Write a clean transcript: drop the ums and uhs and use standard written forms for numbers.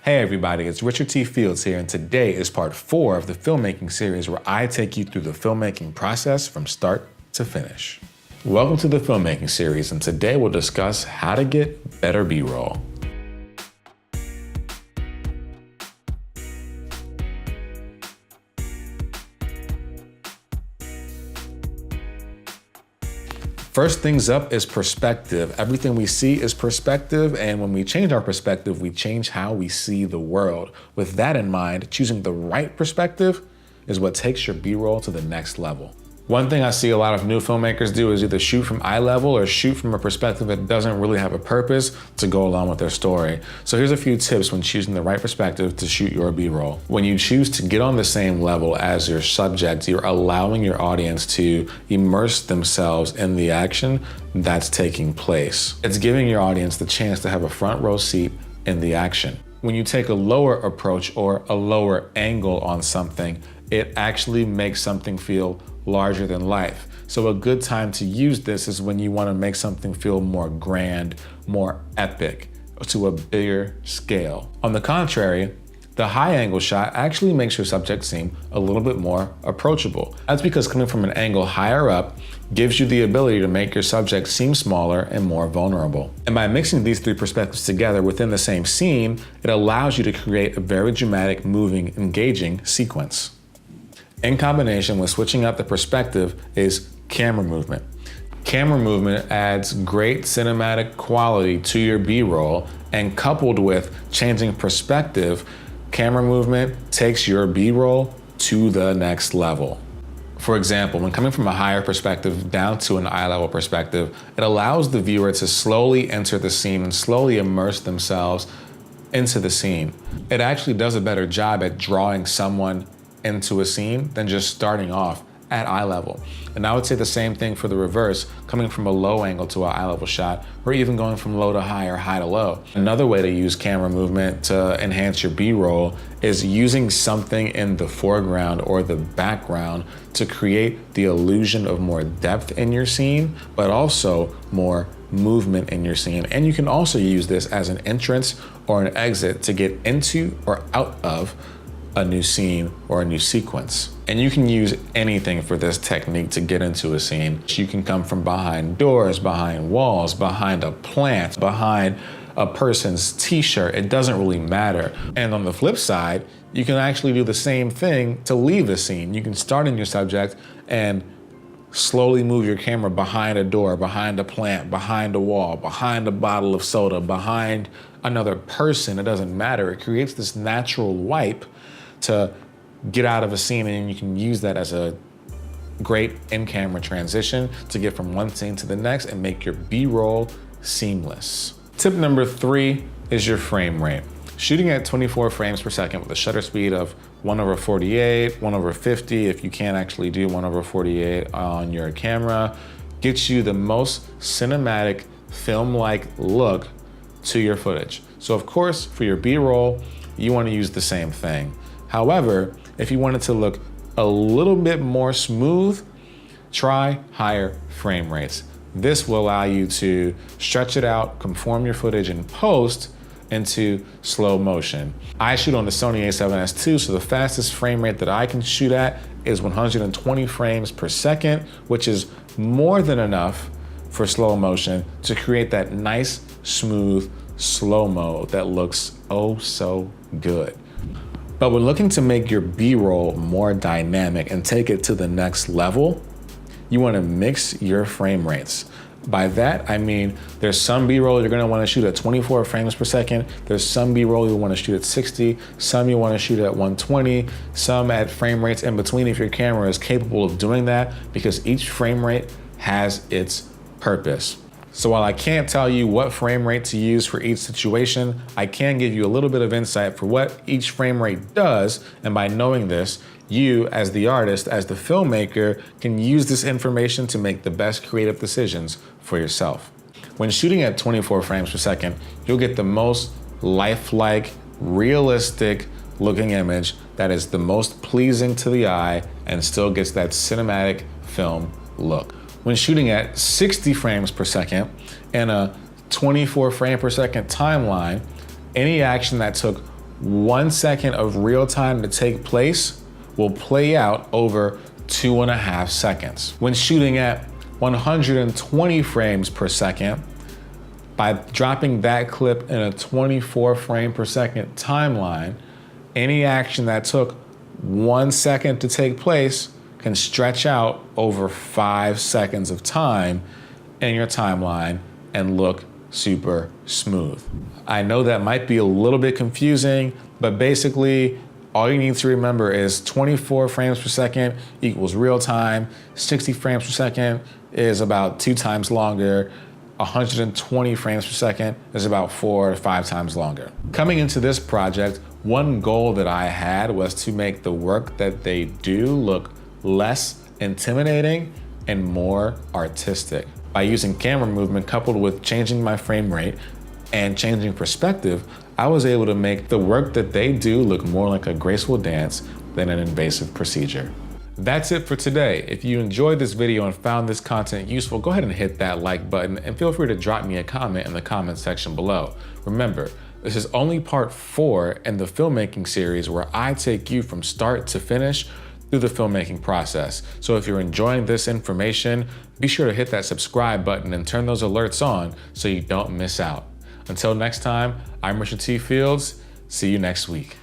Hey everybody, it's Richard T. Fields here, and today is part 4 of the filmmaking series where I take you through the filmmaking process from start to finish. Welcome to the filmmaking series, and today we'll discuss how to get better B-roll. First things up is perspective. Everything we see is perspective, and when we change our perspective, we change how we see the world. With that in mind, choosing the right perspective is what takes your B-roll to the next level. One thing I see a lot of new filmmakers do is either shoot from eye level or shoot from a perspective that doesn't really have a purpose to go along with their story. So here's a few tips when choosing the right perspective to shoot your B-roll. When you choose to get on the same level as your subject, you're allowing your audience to immerse themselves in the action that's taking place. It's giving your audience the chance to have a front row seat in the action. When you take a lower approach or a lower angle on something, it actually makes something feel larger than life. So a good time to use this is when you want to make something feel more grand, more epic, to a bigger scale. On the contrary, the high angle shot actually makes your subject seem a little bit more approachable. That's because coming from an angle higher up gives you the ability to make your subject seem smaller and more vulnerable. And by mixing these three perspectives together within the same scene, it allows you to create a very dramatic, moving, engaging sequence. In combination with switching up the perspective is camera movement. Camera movement adds great cinematic quality to your B-roll, and coupled with changing perspective, camera movement takes your B-roll to the next level. For example, when coming from a higher perspective down to an eye-level perspective, it allows the viewer to slowly enter the scene and slowly immerse themselves into the scene. It actually does a better job at drawing someone into a scene than just starting off at eye level. And I would say the same thing for the reverse, coming from a low angle to an eye level shot, or even going from low to high or high to low. Another way to use camera movement to enhance your B-roll is using something in the foreground or the background to create the illusion of more depth in your scene, but also more movement in your scene. And you can also use this as an entrance or an exit to get into or out of a new scene or a new sequence. And you can use anything for this technique to get into a scene. You can come from behind doors, behind walls, behind a plant, behind a person's t-shirt. It doesn't really matter. And on the flip side, you can actually do the same thing to leave a scene. You can start in your subject and slowly move your camera behind a door, behind a plant, behind a wall, behind a bottle of soda, behind another person. It doesn't matter. It creates this natural wipe to get out of a scene, and you can use that as a great in-camera transition to get from one scene to the next and make your B-roll seamless. Tip number 3 is your frame rate. Shooting at 24 frames per second with a shutter speed of 1/48, 1/50, if you can't actually do 1/48 on your camera, gets you the most cinematic, film-like look to your footage. So of course, for your B-roll, you want to use the same thing. However, if you want it to look a little bit more smooth, try higher frame rates. This will allow you to stretch it out, conform your footage in post into slow motion. I shoot on the Sony a7S II, so the fastest frame rate that I can shoot at is 120 frames per second, which is more than enough for slow motion to create that nice, smooth, slow-mo that looks oh so good. But when looking to make your B-roll more dynamic and take it to the next level, you want to mix your frame rates. By that, I mean, there's some B-roll you're going to want to shoot at 24 frames per second. There's some B-roll you'll want to shoot at 60. Some you want to shoot at 120. Some at frame rates in between if your camera is capable of doing that, because each frame rate has its purpose. So while I can't tell you what frame rate to use for each situation, I can give you a little bit of insight for what each frame rate does. And by knowing this, you as the artist, as the filmmaker, can use this information to make the best creative decisions for yourself. When shooting at 24 frames per second, you'll get the most lifelike, realistic looking image that is the most pleasing to the eye and still gets that cinematic film look. When shooting at 60 frames per second and a 24 frame per second timeline, any action that took 1 second of real time to take place will play out over 2.5 seconds. When shooting at 120 frames per second, by dropping that clip in a 24 frame per second timeline, any action that took 1 second to take place can stretch out over 5 seconds of time in your timeline and look super smooth. I know that might be a little bit confusing, but basically all you need to remember is 24 frames per second equals real time, 60 frames per second is about 2 times longer, 120 frames per second is about 4 to 5 times longer. Coming into this project, one goal that I had was to make the work that they do look less intimidating and more artistic. By using camera movement coupled with changing my frame rate and changing perspective, I was able to make the work that they do look more like a graceful dance than an invasive procedure. That's it for today. If you enjoyed this video and found this content useful, go ahead and hit that like button and feel free to drop me a comment in the comment section below. Remember, this is only part 4 in the filmmaking series where I take you from start to finish through the filmmaking process. So if you're enjoying this information, be sure to hit that subscribe button and turn those alerts on so you don't miss out. Until next time, I'm Richard T. Fields. See you next week.